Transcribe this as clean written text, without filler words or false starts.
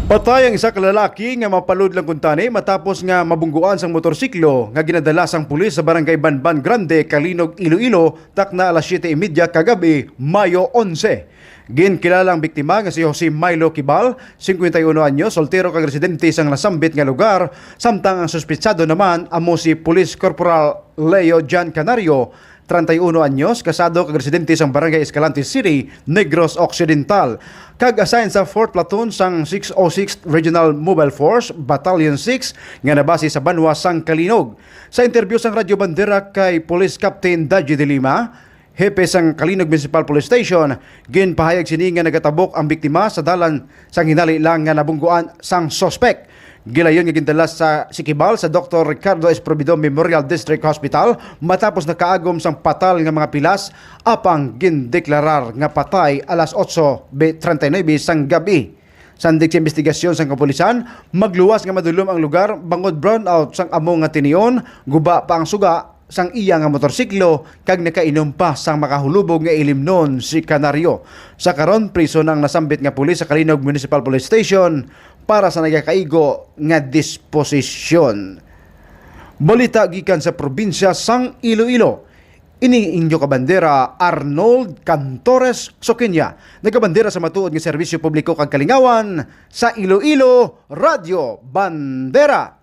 Patay ang isa ka lalaki nga mapalud lang kuntani matapos nga mabungguan sang motorsiklo nga ginadala sang pulis sa barangay Banban Grande, Kalinog, Iloilo, takna alas 7:30 kagabi, Mayo 11. Ginkilalang biktima nga si Jose Milo Kibal, 51 anyos, soltero kag residente sang nasambit nga lugar, samtang ang suspitsado naman amo si Police Corporal Leo Jan Canario, 31 anyos, kasado kag residente sang Barangay Escalante City, Negros Occidental. Kag assign sa 4th Platoon sang 606th Regional Mobile Force, Battalion 6, nga nabase sa Banwa sang Kalinog. Sa interview sang Radyo Bandera kay Police Captain Daji de Lima, hepe sang Kalinog Municipal Police Station, ginpahayag sini nga nagatabok ang biktima sa dalan sang hinali lang nga nabungguan sang sospek. Gilayon nga gindala sa Sikibal sa Dr. Ricardo Esprobido Memorial District Hospital matapos nakaagom sang patal nga mga pilas apang gindeklarar nga patay alas 8:39 sang gabi. Sandig sa investigasyon sang kapulisan, magluwas nga madulom ang lugar bangod brownout sang amo nga tinion, guba pa ang suga sang iya nga motorsiklo kag nakainom pa sang makahulubog nga ilimnon si Canario. Sa karon priso nang nasambit nga pulis sa Kalinog Municipal Police Station para sa nagakaigo nga disposisyon. Balita gikan sa probinsya sang Iloilo. Ini inyo kabandera Arnold Cantores Soquinya, nagkabandera sa matuod nga serbisyo publiko kag kalingawan sa Iloilo Radio Bandera.